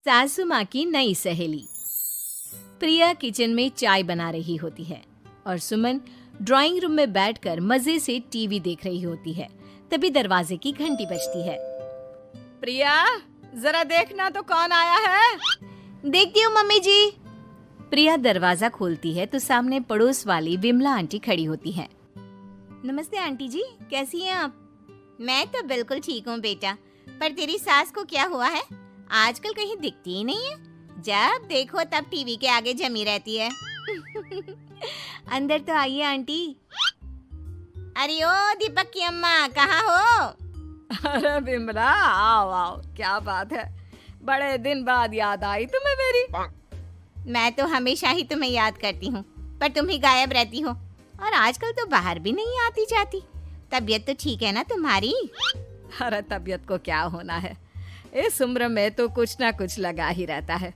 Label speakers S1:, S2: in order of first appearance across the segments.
S1: सासू माँ की नई सहेली। प्रिया किचन में चाय बना रही होती है और सुमन ड्राइंग रूम में बैठकर मजे से टीवी देख रही होती है। तभी दरवाजे की घंटी बजती है।
S2: प्रिया, जरा देखना तो कौन आया है।
S1: देखती हूँ मम्मी जी। प्रिया दरवाजा खोलती है तो सामने पड़ोस वाली विमला आंटी खड़ी होती है। नमस्ते आंटी जी, कैसी हैं आप?
S3: मैं तो बिल्कुल ठीक हूँ बेटा, पर तेरी सास को क्या हुआ है? आजकल कहीं दिखती ही नहीं है। जब देखो तब टीवी के आगे जमी रहती है।
S1: अंदर तो आइए आंटी।
S3: अरे ओ दीपक की अम्मा, कहाँ हो?
S2: अरे बिमला, आओ आओ, क्या बात है, बड़े दिन बाद याद आई तुम्हें मेरी।
S3: मैं तो हमेशा ही तुम्हें याद करती हूँ, पर तुम ही गायब रहती हो और आजकल तो बाहर भी नहीं आती जाती। तबीयत तो ठीक है ना तुम्हारी?
S2: अरे तबीयत को क्या होना है, इस उम्र में तो कुछ ना कुछ लगा ही रहता है।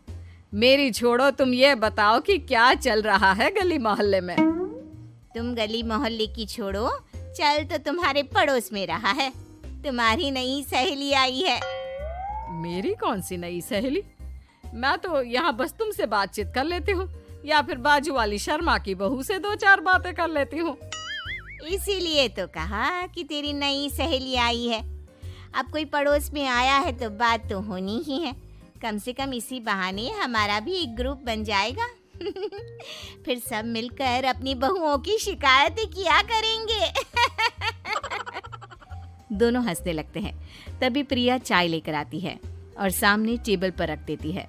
S2: मेरी छोड़ो, तुम ये बताओ कि क्या चल रहा है गली मोहल्ले में।
S3: तुम गली मोहल्ले की छोड़ो, चल तो तुम्हारे पड़ोस में रहा है। तुम्हारी नई सहेली आई है।
S2: मेरी कौन सी नई सहेली? मैं तो यहाँ बस तुमसे बातचीत कर लेती हूँ या फिर बाजू वाली शर्मा की बहू से दो चार बातें कर लेती हूँ।
S3: इसीलिए तो कहा कि तेरी नई सहेली आई है। अब कोई पड़ोस में आया है तो बात तो होनी ही है। कम से कम इसी बहाने हमारा भी एक ग्रुप बन जाएगा। फिर सब मिलकर अपनी बहुओं की शिकायतें किया करेंगे।
S1: दोनों हंसने लगते हैं। तभी प्रिया चाय लेकर आती है और सामने टेबल पर रख देती है।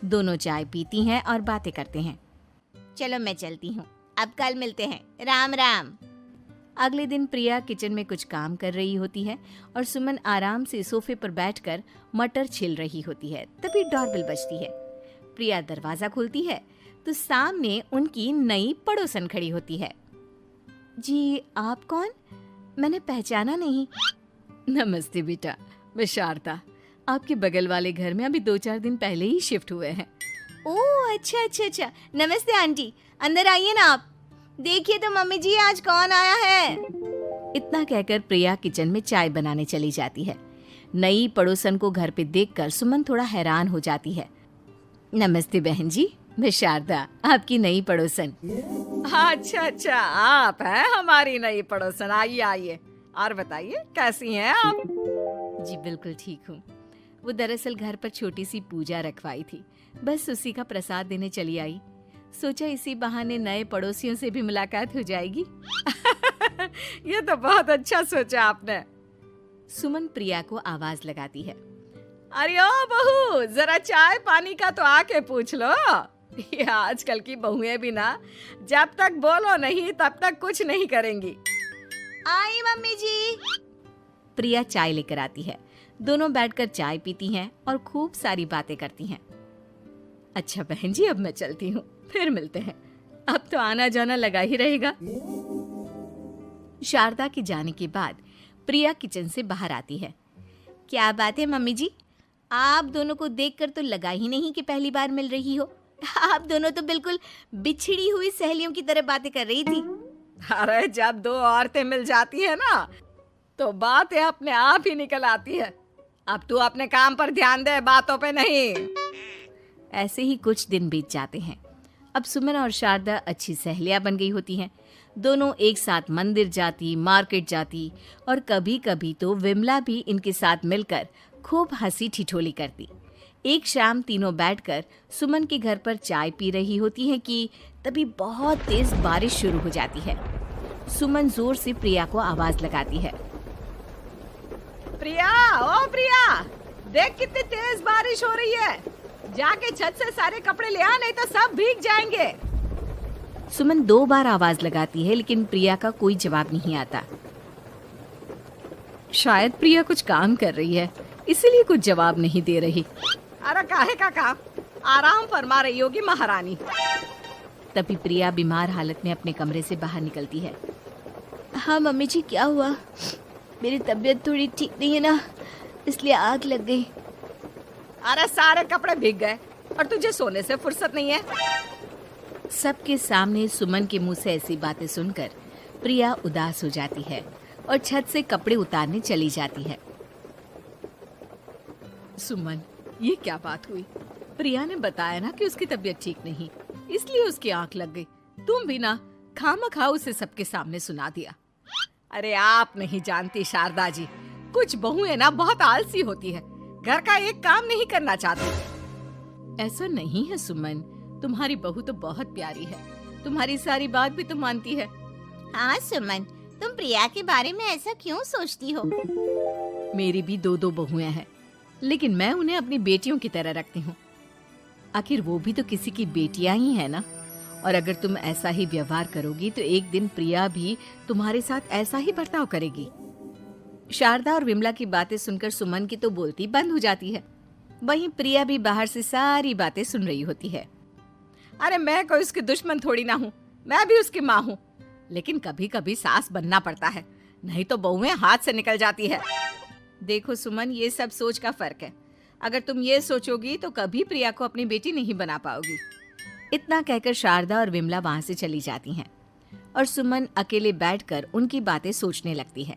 S1: दोनों चाय पीती हैं और बातें करते हैं।
S3: चलो मैं चलती हूँ, अब कल मिलते हैं। राम राम।
S1: अगले दिन प्रिया किचन में कुछ काम कर रही होती है और सुमन आराम से सोफे पर बैठकर मटर छिल रही होती है। तभी डोरबेल बजती है। प्रिया दरवाजा खोलती है तो सामने उनकी नई पड़ोसन खड़ी होती है। जी, आप कौन? मैंने पहचाना नहीं। नमस्ते बेटा, मैं शारदा, आपके बगल वाले घर में अभी 2-4 दिन पहले ही शिफ्ट हुए हैं।
S3: ओह अच्छा। नमस्ते आंटी, अंदर आइए ना आप। देखिए तो मम्मी जी, आज कौन आया है।
S1: इतना कहकर प्रिया किचन में चाय बनाने चली जाती है। नई पड़ोसन को घर पे देखकर सुमन थोड़ा हैरान हो जाती है। नमस्ते बहन जी, मैं शारदा, आपकी नई पड़ोसन।
S2: अच्छा, आप हैं हमारी नई पड़ोसन। आइए आइए, और बताइए कैसी हैं आप?
S1: जी बिल्कुल ठीक हूँ। वो दरअसल घर पर छोटी सी पूजा रखवाई थी, बस उसी का प्रसाद देने चली आई। सोचा इसी बहाने नए पड़ोसियों से भी मुलाकात हो जाएगी।
S2: ये तो बहुत अच्छा सोचा आपने।
S1: सुमन प्रिया को आवाज लगाती है।
S2: अरे ओ बहू, जरा चाय पानी का तो आके पूछ लो। ये आजकल की बहुएं भी ना, जब तक बोलो नहीं तब तक कुछ नहीं करेंगी।
S3: आई मम्मी जी।
S1: प्रिया चाय लेकर आती है। दोनों बैठकर चाय पीती हैं और खूब सारी बातें करती हैं। अच्छा बहन जी, अब मैं चलती हूँ, फिर मिलते हैं। अब तो आना जाना लगा ही रहेगा। शारदा के जाने के बाद प्रिया किचन से बाहर आती है।
S3: क्या बात है मम्मी जी, आप दोनों को देखकर तो लगा ही नहीं कि पहली बार मिल रही हो। आप दोनों तो बिल्कुल बिछड़ी हुई सहेलियों की तरह बातें कर रही थी।
S2: अरे जब दो औरतें मिल जाती है ना, तो बातें अपने आप ही निकल आती है। अब तू अपने काम पर ध्यान दे, बातों पे नहीं।
S1: ऐसे ही कुछ दिन बीत जाते हैं। अब सुमन और शारदा अच्छी सहेलियां बन गई होती हैं। दोनों एक साथ मंदिर जाती, मार्केट जाती और कभी कभी तो विमला भी इनके साथ मिलकर खूब हंसी ठिठोली करती। एक शाम तीनों बैठकर सुमन के घर पर चाय पी रही होती हैं कि तभी बहुत तेज बारिश शुरू हो जाती है। सुमन जोर से प्रिया को आवाज लगाती है।
S2: प्रिया, ओ प्रिया, देख कितनी तेज बारिश हो रही है। जाके छत से सारे कपड़े ले आ, नहीं तो सब भीग जाएंगे।
S1: सुमन 2 बार आवाज लगाती है लेकिन प्रिया का कोई जवाब नहीं आता। शायद प्रिया कुछ काम कर रही है, इसीलिए कुछ जवाब नहीं दे रही।
S2: अरे काहे का काम, आराम फरमा रही होगी महारानी।
S1: तभी प्रिया बीमार हालत में अपने कमरे से बाहर निकलती है। हाँ मम्मी जी, क्या हुआ? मेरी तबीयत थोड़ी ठीक नहीं है ना, इसलिए आग लग गई।
S2: अरे सारे कपड़े भीग गए और तुझे सोने से फुर्सत नहीं है।
S1: सबके सामने सुमन के मुंह से ऐसी बातें सुनकर प्रिया उदास हो जाती है और छत से कपड़े उतारने चली जाती है।
S2: सुमन, ये क्या बात हुई?
S1: प्रिया ने बताया ना कि उसकी तबीयत ठीक नहीं, इसलिए उसकी आंख लग गई। तुम भी ना खामखा उसे सबके सामने सुना दिया।
S2: अरे आप नहीं जानती शारदा जी, कुछ बहुएं ना बहुत आलसी होती है, घर का एक काम नहीं करना चाहती।
S1: ऐसा नहीं है सुमन, तुम्हारी बहू तो बहुत प्यारी है, तुम्हारी सारी बात भी तो मानती है।
S3: हाँ सुमन, तुम प्रिया के बारे में ऐसा क्यों सोचती हो?
S1: मेरी भी दो दो बहुएं हैं, लेकिन मैं उन्हें अपनी बेटियों की तरह रखती हूँ। आखिर वो भी तो किसी की बेटियां ही है ना। और अगर तुम ऐसा ही व्यवहार करोगी तो एक दिन प्रिया भी तुम्हारे साथ ऐसा ही बर्ताव करेगी। शारदा और विमला की बातें सुनकर सुमन की तो बोलती बंद हो जाती है। वहीं प्रिया भी बाहर से सारी बातें सुन रही होती है।
S2: अरे मैं कोई उसकी दुश्मन थोड़ी ना हूँ, मैं भी उसकी माँ हूँ, लेकिन कभी कभी सास बनना पड़ता है, नहीं तो बहुएं हाथ से निकल जाती है।
S1: देखो सुमन, ये सब सोच का फर्क है। अगर तुम ये सोचोगी तो कभी प्रिया को अपनी बेटी नहीं बना पाओगी। इतना कहकर शारदा और विमला वहां से चली जाती हैं और सुमन अकेले बैठकर उनकी बातें सोचने लगती है।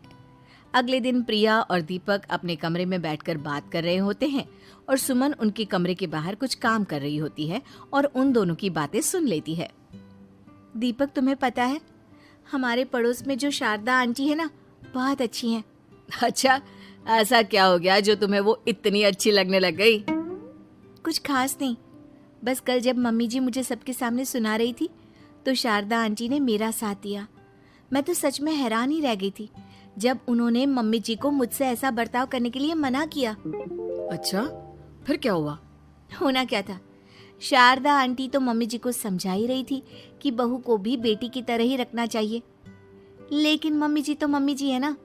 S1: अगले दिन प्रिया और दीपक अपने कमरे में बैठकर बात कर रहे होते हैं और सुमन उनके कमरे के बाहर कुछ काम कर रही होती है और उन दोनों की बातें सुन लेती है। दीपक, तुम्हें पता है हमारे पड़ोस में जो शारदा आंटी है ना, बहुत अच्छी हैं।
S2: अच्छा, ऐसा क्या हो गया जो तुम्हें वो इतनी अच्छी लगने लग गई?
S1: कुछ खास नहीं, बस कल जब मम्मी जी मुझे सबके सामने सुना रही थी तो शारदा आंटी ने मेरा साथ दिया। मैं तो सच में हैरान ही रह गई थी जब उन्होंने मम्मी जी को मुझसे ऐसा बर्ताव करने के लिए मना किया।
S2: अच्छा, फिर क्या हुआ?
S1: होना क्या था, शारदा आंटी तो मम्मी जी को समझा ही रही थी कि बहू को भी बेटी की तरह ही रखना चाहिए, लेकिन मम्मी जी तो मम्मी जी है ना,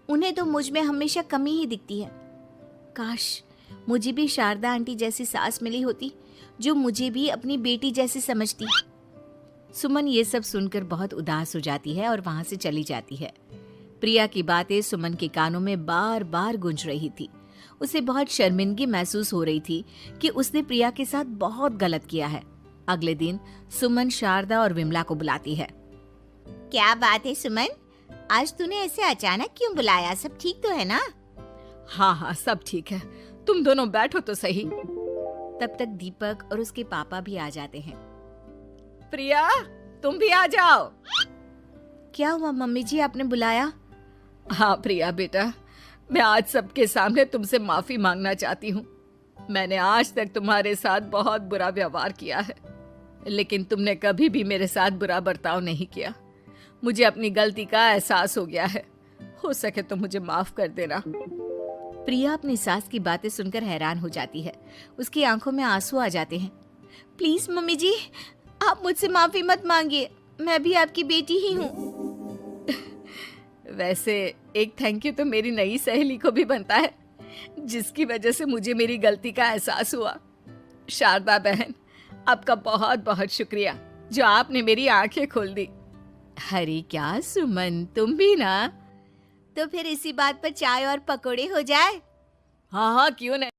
S1: उन्हें तो मुझ में हमेशा कमी ही दिखती है। काश मुझे भी शारदा आंटी जैसी सास मिली होती जो मुझे भी अपनी बेटी जैसी समझती। सुमन ये सब सुनकर बहुत उदास हो जाती है और वहां से चली जाती है। प्रिया की बातें सुमन के कानों में बार बार गूंज रही थी। उसे बहुत शर्मिंदगी महसूस हो रही थी कि उसने प्रिया के साथ बहुत गलत किया है। अगले दिन सुमन शारदा और विमला को बुलाती है।
S3: क्या बात है सुमन, आज तूने ऐसे अचानक क्यों बुलाया? सब ठीक तो है ना?
S2: हाँ हाँ, सब ठीक है, तुम दोनों बैठो तो सही।
S1: तब तक दीपक और उसके पापा भी आ जाते हैं।
S2: प्रिया, तुम भी आ जाओ।
S1: क्या हुआ मम्मी जी, आपने बुलाया?
S2: हाँ प्रिया बेटा, मैं आज सबके सामने तुमसे माफी मांगना चाहती हूँ। मैंने आज तक तुम्हारे साथ बहुत बुरा व्यवहार किया है, लेकिन तुमने कभी भी मेरे साथ बुरा बर्ताव नहीं किया। मुझे अपनी गलती का एहसास हो गया है, हो सके तो मुझे माफ कर देना।
S1: प्रिया अपनी सास की बातें सुनकर हैरान हो जाती है। उसकी आंखों में आंसू आ जाते हैं। प्लीज मम्मी जी, आप मुझसे माफी मत मांगिए, मैं भी आपकी बेटी ही हूँ।
S2: वैसे एक थैंक यू तो मेरी नई सहेली को भी बनता है, जिसकी वजह से मुझे मेरी गलती का एहसास हुआ। शारदा बहन, आपका बहुत बहुत शुक्रिया जो आपने मेरी आंखें खोल दी।
S1: अरे क्या सुमन, तुम भी ना।
S3: तो फिर इसी बात पर चाय और पकोड़े हो जाए?
S2: हाँ हाँ, क्यों नहीं।